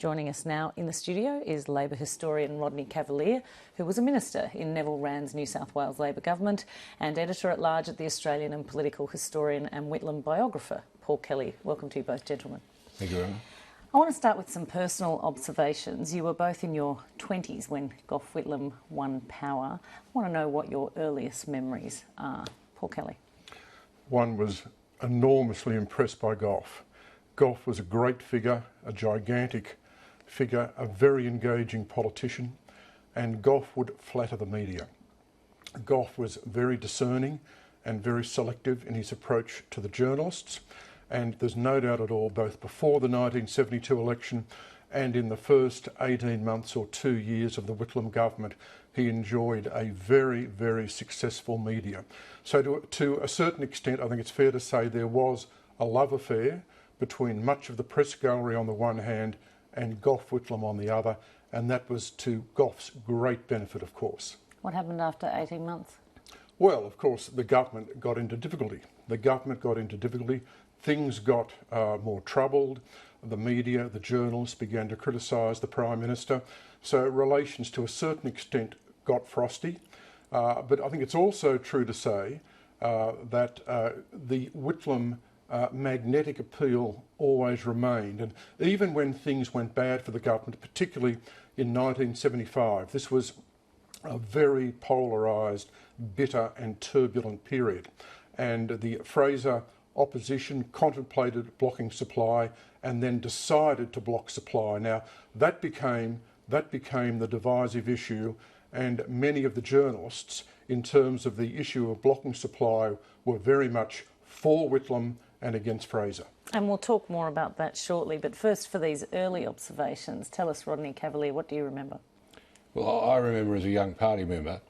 Joining us now in the studio is Labor historian Rodney Cavalier, who was a minister in Neville Wran's New South Wales Labor government and editor-at-large at the Australian and political historian and Whitlam biographer, Paul Kelly. Welcome to you both, gentlemen. Thank you, Emma. I want to start with some personal observations. You were both in your 20s when Gough Whitlam won power. I want to know what your earliest memories are. Paul Kelly. One was enormously impressed by Gough. Gough was a great figure, a gigantic figure, a very engaging politician, and Gough would flatter the media. Gough was very discerning and very selective in his approach to the journalists, and there's no doubt at all, both before the 1972 election and in the first 18 months or 2 years of the Whitlam government, he enjoyed a very, very successful media. So to a certain extent, I think it's fair to say there was a love affair between much of the press gallery on the one hand and Gough Whitlam on the other, and that was to Gough's great benefit, of course. What happened after 18 months? Well, of course, the government got into difficulty. Things got more troubled. The media, the journalists began to criticise the Prime Minister. So relations to a certain extent got frosty. But I think it's also true to say that the Whitlam magnetic appeal always remained. And even when things went bad for the government, particularly in 1975, this was a very polarised, bitter and turbulent period. And the Fraser opposition contemplated blocking supply and then decided to block supply. Now, that became the divisive issue, and many of the journalists, in terms of the issue of blocking supply, were very much for Whitlam and against Fraser. And we'll talk more about that shortly, but first, for these early observations, tell us, Rodney Cavalier, what do you remember? Well, I remember as a young party member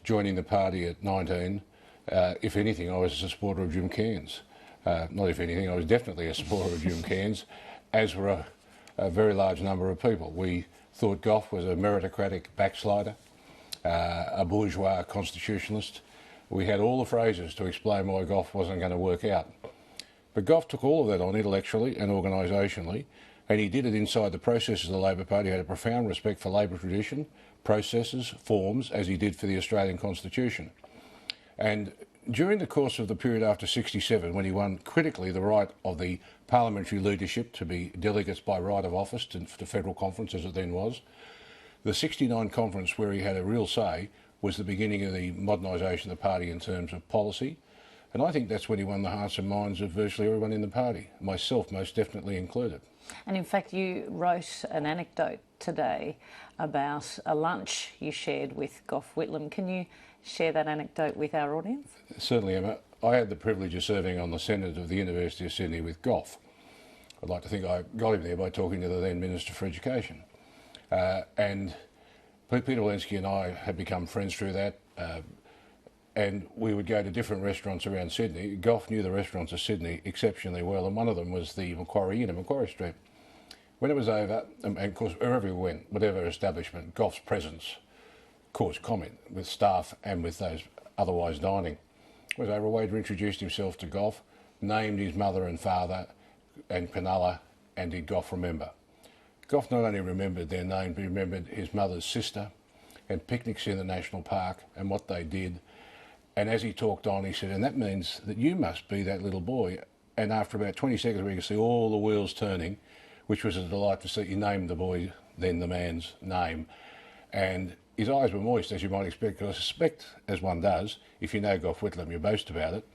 joining the party at 19. If anything, I was a supporter of Jim Cairns. Not if anything, I was definitely a supporter of Jim Cairns, as were a very large number of people. We thought Gough was a meritocratic backslider, a bourgeois constitutionalist. We had all the phrases to explain why Gough wasn't going to work out. But Gough took all of that on intellectually and organisationally, and he did it inside the processes of the Labor Party. He had a profound respect for Labor tradition, processes, forms, as he did for the Australian Constitution. And during the course of the period after 67, when he won critically the right of the parliamentary leadership to be delegates by right of office to the federal conference, as it then was, the 69 conference, where he had a real say, was the beginning of the modernisation of the party in terms of policy. And I think that's when he won the hearts and minds of virtually everyone in the party, myself most definitely included. And in fact, you wrote an anecdote today about a lunch you shared with Gough Whitlam. Can you share that anecdote with our audience? Certainly, Emma. I had the privilege of serving on the Senate of the University of Sydney with Gough. I'd like to think I got him there by talking to the then Minister for Education. And Peter Walensky and I had become friends through that, and we would go to different restaurants around Sydney. Gough knew the restaurants of Sydney exceptionally well, and one of them was the Macquarie Inn in Macquarie Street. When it was over, and of course wherever we went, whatever establishment, Gough's presence caused comment with staff and with those otherwise dining. It was over, a waiter introduced himself to Gough, named his mother and father and Penalla, and did Gough remember. Gough not only remembered their name, but he remembered his mother's sister and picnics in the National Park and what they did. And as he talked on, he said, and that means that you must be that little boy. And after about 20 seconds, we could see all the wheels turning, which was a delight to see. He named the boy, then the man's name. And his eyes were moist, as you might expect, because I suspect, as one does, if you know Gough Whitlam, you boast about it.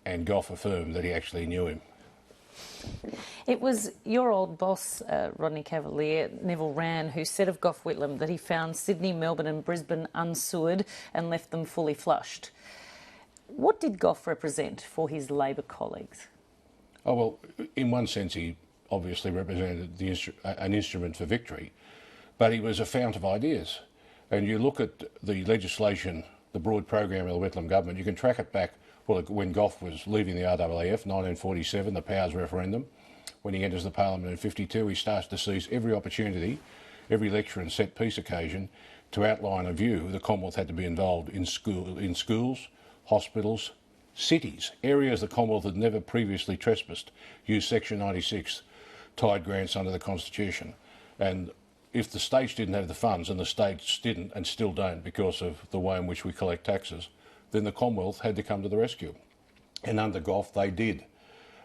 And Gough affirmed that he actually knew him. It was your old boss, Rodney Cavalier, Neville Wran, who said of Gough Whitlam that he found Sydney, Melbourne and Brisbane unsewered and left them fully flushed. What did Gough represent for his Labor colleagues? Oh, well, in one sense, he obviously represented an instrument for victory, but he was a fount of ideas. And you look at the legislation, the broad program of the Whitlam government, you can track it back. Well, when Gough was leaving the RAAF, 1947, the Powers referendum, when he enters the Parliament in 52, he starts to seize every opportunity, every lecture and set piece occasion to outline a view the Commonwealth had to be involved in schools, hospitals, cities, areas the Commonwealth had never previously trespassed, used Section 96, tied grants under the Constitution. And if the states didn't have the funds, and the states didn't and still don't because of the way in which we collect taxes, then the Commonwealth had to come to the rescue. And under Gough, they did.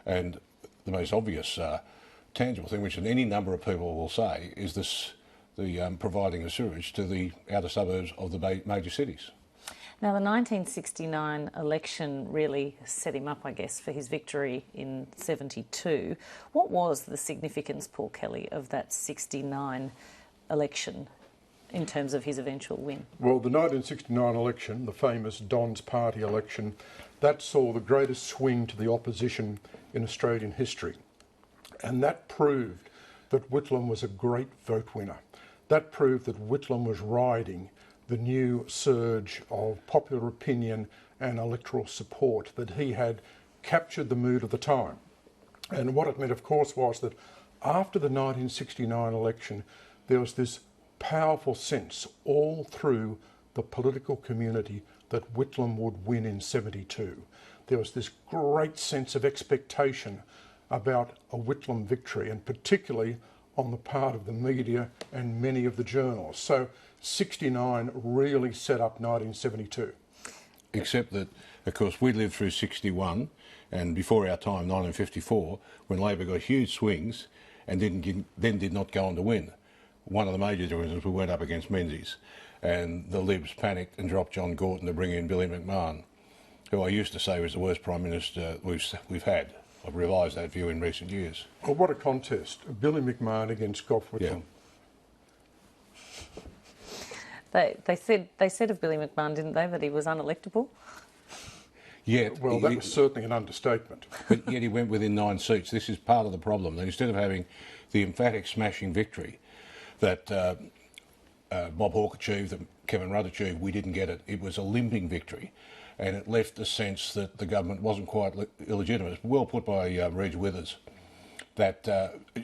And the most obvious tangible thing, which any number of people will say, is the providing of sewage to the outer suburbs of the major cities. Now, the 1969 election really set him up, I guess, for his victory in 72. What was the significance, Paul Kelly, of that 69 election in terms of his eventual win? Well, the 1969 election, the famous Don's Party election, that saw the greatest swing to the opposition in Australian history. And that proved that Whitlam was a great vote winner. That proved that Whitlam was riding the new surge of popular opinion and electoral support, that he had captured the mood of the time. And what it meant, of course, was that after the 1969 election, there was this powerful sense all through the political community that Whitlam would win in 72. There was this great sense of expectation about a Whitlam victory, and particularly on the part of the media and many of the journals. So 69 really set up 1972. Except that, of course, we lived through 61 and before our time, 1954, when Labor got huge swings and then did not go on to win. One of the major differences, we went up against Menzies, and the Libs panicked and dropped John Gorton to bring in Billy McMahon, who I used to say was the worst Prime Minister we've had. I've revised that view in recent years. Well, what a contest. Billy McMahon against Gough Whitlam. Yeah. They said of Billy McMahon, didn't they, that he was unelectable? Yet, well, that was certainly an understatement. But yet he went within 9 seats. This is part of the problem. That instead of having the emphatic smashing victory that Bob Hawke achieved, that Kevin Rudd achieved, we didn't get it. It was a limping victory. And it left a sense that the government wasn't quite illegitimate. It's well put by Reg Withers, that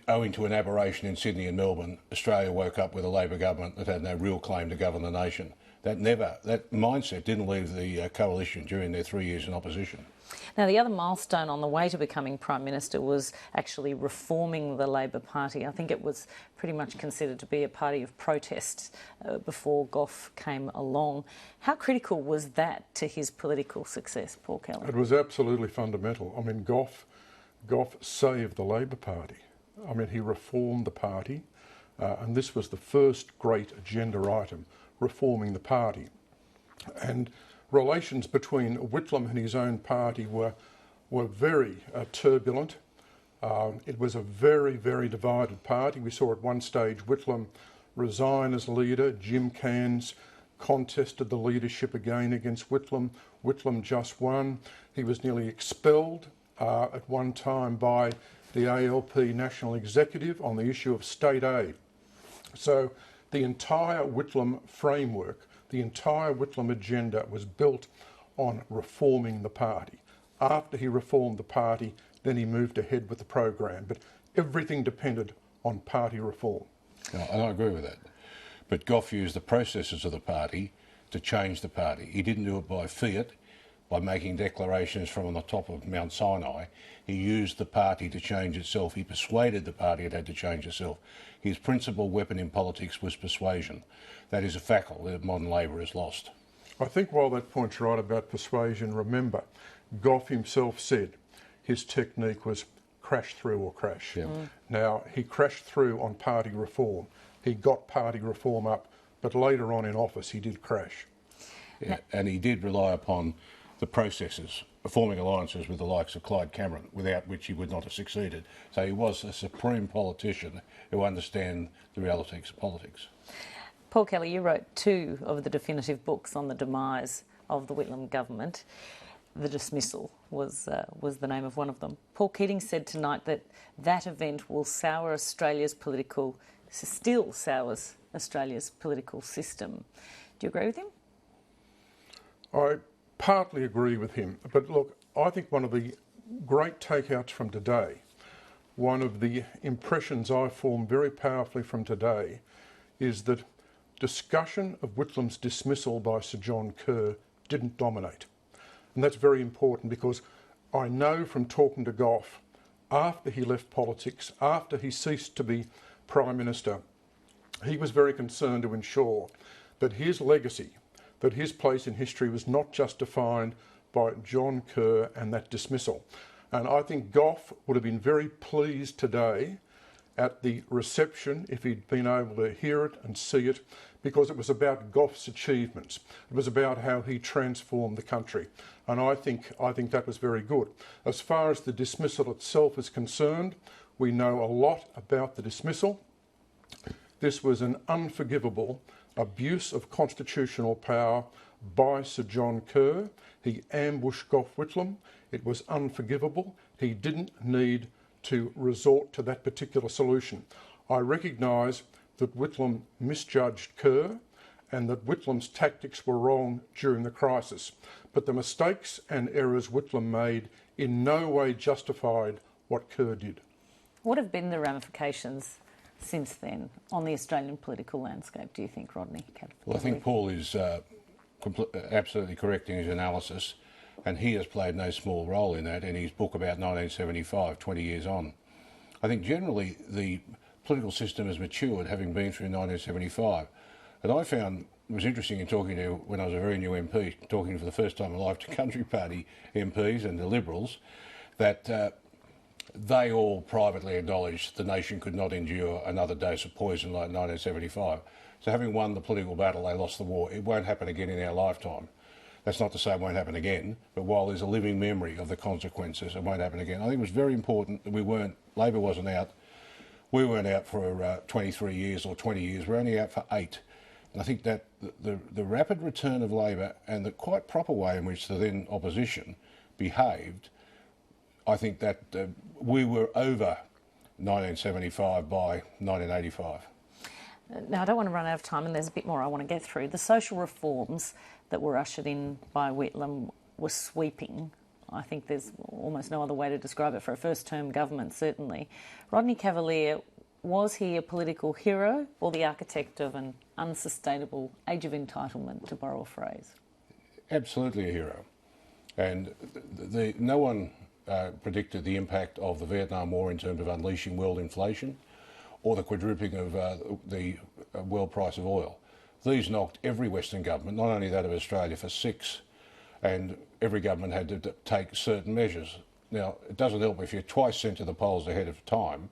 owing to an aberration in Sydney and Melbourne, Australia woke up with a Labor government that had no real claim to govern the nation. That mindset didn't leave the coalition during their 3 years in opposition. Now, the other milestone on the way to becoming Prime Minister was actually reforming the Labor Party. I think it was pretty much considered to be a party of protest before Gough came along. How critical was that to his political success, Paul Kelly? It was absolutely fundamental. I mean, Gough saved the Labor Party. I mean, he reformed the party, and this was the first great agenda item, reforming the party. And relations between Whitlam and his own party were very turbulent. It was a very, very divided party. We saw at one stage Whitlam resign as leader. Jim Cairns contested the leadership again against Whitlam. Whitlam just won. He was nearly expelled at one time by the ALP National Executive on the issue of state aid. So the entire Whitlam framework, the entire Whitlam agenda was built on reforming the party. After he reformed the party, then he moved ahead with the program. But everything depended on party reform. No, and I agree with that. But Gough used the processes of the party to change the party. He didn't do it by fiat, by making declarations from on the top of Mount Sinai. He used the party to change itself. He persuaded the party it had to change itself. His principal weapon in politics was persuasion. That is a faculty that modern Labor has lost. I think while that point's right about persuasion, remember, Gough himself said his technique was crash through or crash. Yeah. Now, he crashed through on party reform. He got party reform up, but later on in office he did crash. Yeah, and he did rely upon the processes, forming alliances with the likes of Clyde Cameron, without which he would not have succeeded. So he was a supreme politician who understands the realities of politics. Paul Kelly, you wrote 2 of the definitive books on the demise of the Whitlam government. The Dismissal was the name of one of them. Paul Keating said tonight that event will sour Australia's political, still sours Australia's political system. Do you agree with him? I partly agree with him, but look, I think one of the great takeouts from today, one of the impressions I formed very powerfully from today, is that discussion of Whitlam's dismissal by Sir John Kerr didn't dominate. And that's very important because I know from talking to Gough, after he left politics, after he ceased to be Prime Minister, he was very concerned to ensure that his legacy, that his place in history was not just defined by John Kerr and that dismissal. And I think Gough would have been very pleased today at the reception if he'd been able to hear it and see it, because it was about Gough's achievements. It was about how he transformed the country. And I think that was very good. As far as the dismissal itself is concerned, we know a lot about the dismissal. This was an unforgivable abuse of constitutional power by Sir John Kerr. He ambushed Gough Whitlam. It was unforgivable. He didn't need to resort to that particular solution. I recognise that Whitlam misjudged Kerr and that Whitlam's tactics were wrong during the crisis. But the mistakes and errors Whitlam made in no way justified what Kerr did. What have been the ramifications since then on the Australian political landscape, do you think, Rodney Cavalier? Well, I think Paul is absolutely correct in his analysis, and he has played no small role in that in his book about 1975, 20 years on. I think generally the political system has matured, having been through 1975. And I found it was interesting in talking to, when I was a very new MP, talking for the first time in life to Country Party MPs and the Liberals, that they all privately acknowledged the nation could not endure another dose of poison like 1975. So having won the political battle, they lost the war. It won't happen again in our lifetime. That's not to say it won't happen again, but while there's a living memory of the consequences, it won't happen again. I think it was very important that Labor wasn't out. We weren't out for 23 years or 20 years. We're only out for 8. And I think that the rapid return of Labor and the quite proper way in which the then opposition behaved, I think that we were over 1975 by 1985. Now, I don't want to run out of time, and there's a bit more I want to get through. The social reforms that were ushered in by Whitlam were sweeping. I think there's almost no other way to describe it for a first-term government, certainly. Rodney Cavalier, was he a political hero or the architect of an unsustainable age of entitlement, to borrow a phrase? Absolutely a hero. And no one predicted the impact of the Vietnam War in terms of unleashing world inflation or the quadrupling of the world price of oil. These knocked every Western government, not only that of Australia, for 6, and every government had to take certain measures. Now, it doesn't help if you're twice sent to the polls ahead of time.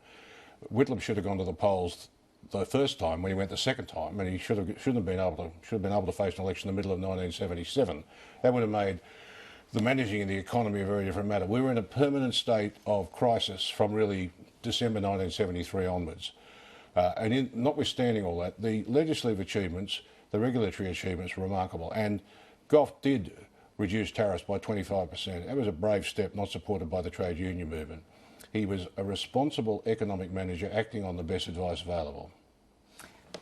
Whitlam should have gone to the polls the first time when he went the second time, and he should have been able to face an election in the middle of 1977. That would have made the managing of the economy a very different matter. We were in a permanent state of crisis from really December 1973 onwards. Notwithstanding all that, the legislative achievements, the regulatory achievements were remarkable. And Gough did reduce tariffs by 25%. That was a brave step, not supported by the trade union movement. He was a responsible economic manager acting on the best advice available.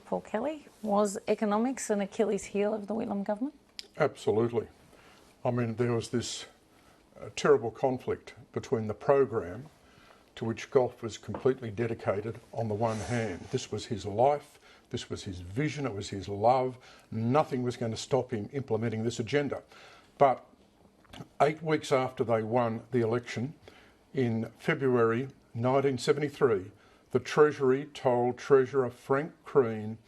Paul Kelly, was economics an Achilles heel of the Whitlam government? Absolutely. I mean, there was this terrible conflict between the program to which Gough was completely dedicated on the one hand. This was his life, this was his vision, it was his love. Nothing was going to stop him implementing this agenda. But 8 weeks after they won the election, in February 1973, the Treasury told Treasurer Frank Crean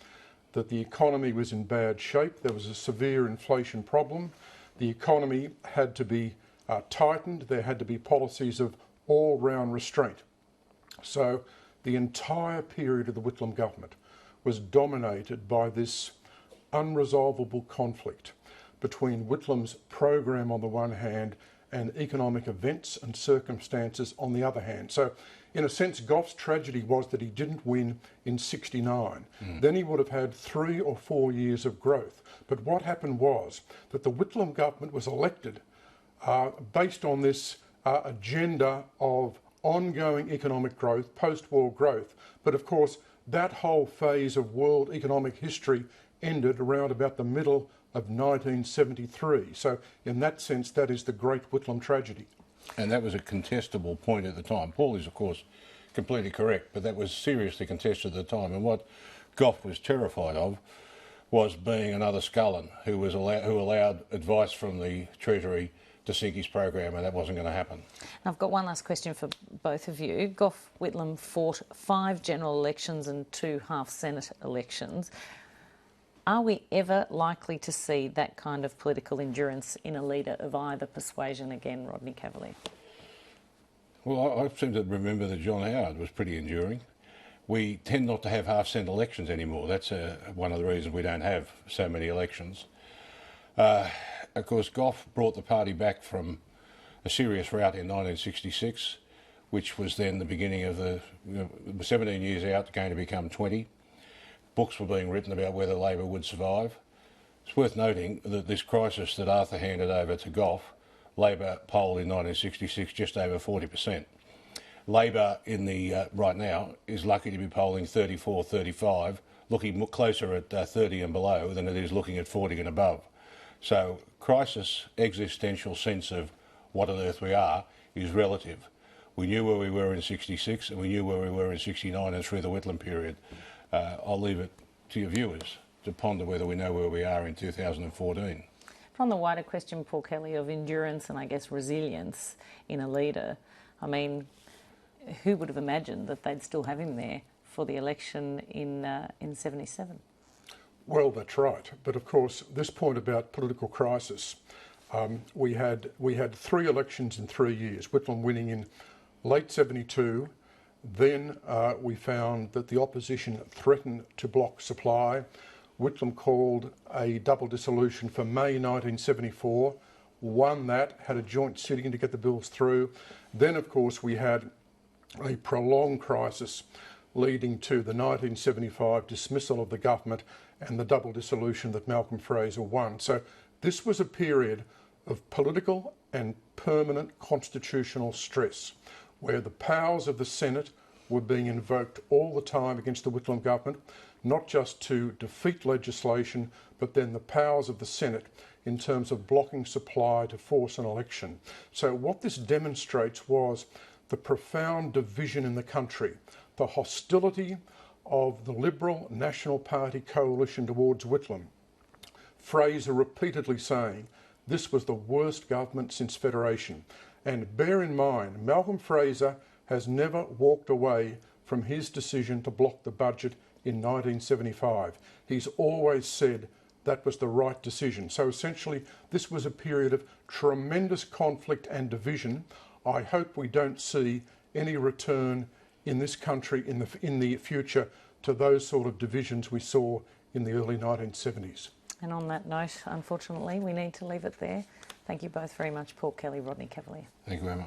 that the economy was in bad shape. There was a severe inflation problem. The economy had to be tightened. There had to be policies of all-round restraint. So the entire period of the Whitlam government was dominated by this unresolvable conflict between Whitlam's program on the one hand and economic events and circumstances on the other hand. So in a sense, Gough's tragedy was that he didn't win in '69. Then he would have had 3 or 4 years of growth. But what happened was that the Whitlam government was elected based on this agenda of ongoing economic growth, post-war growth. But of course, that whole phase of world economic history ended around about the middle of 1973. So in that sense, that is the great Whitlam tragedy. And that was a contestable point at the time. Paul is, of course, completely correct, but that was seriously contested at the time. And what Gough was terrified of was being another Scullin who allowed advice from the Treasury to sink his program, and that wasn't going to happen. I've got one last question for both of you. Gough Whitlam fought 5 general elections and 2 half-Senate elections. Are we ever likely to see that kind of political endurance in a leader of either persuasion again, Rodney Cavalier? Well, I seem to remember that John Howard was pretty enduring. We tend not to have half-cent elections anymore. That's one of the reasons we don't have so many elections. Of course, Gough brought the party back from a serious rout in 1966, which was then the beginning of the 17 years out, going to become 20. Books were being written about whether Labor would survive. It's worth noting that this crisis that Arthur handed over to Gough, Labor polled in 1966 just over 40%. Labor in the right now is lucky to be polling 34, 35, looking closer at 30 and below than it is looking at 40 and above. So crisis, existential sense of what on earth we are is relative. We knew where we were in 66 and we knew where we were in 69 and through the Whitlam period. I'll leave it to your viewers to ponder whether we know where we are in 2014. On the wider question, Paul Kelly, of endurance and I guess resilience in a leader, I mean, who would have imagined that they'd still have him there for the election in 77? Well, that's right. But of course, this point about political crisis, we had 3 elections in 3 years. Whitlam winning in late 72. Then we found that the opposition threatened to block supply. Whitlam called a double dissolution for May 1974, won that, had a joint sitting to get the bills through. Then, of course, we had a prolonged crisis leading to the 1975 dismissal of the government and the double dissolution that Malcolm Fraser won. So this was a period of political and permanent constitutional stress, where the powers of the Senate were being invoked all the time against the Whitlam government, not just to defeat legislation, but then the powers of the Senate in terms of blocking supply to force an election. So what this demonstrates was the profound division in the country, the hostility of the Liberal National Party coalition towards Whitlam. Fraser repeatedly saying this was the worst government since Federation. And bear in mind, Malcolm Fraser has never walked away from his decision to block the budget in 1975. He's always said that was the right decision. So essentially, this was a period of tremendous conflict and division. I hope we don't see any return in this country in the future to those sort of divisions we saw in the early 1970s. And on that note, unfortunately, we need to leave it there. Thank you both very much, Paul Kelly, Rodney Cavalier. Thank you, Emma.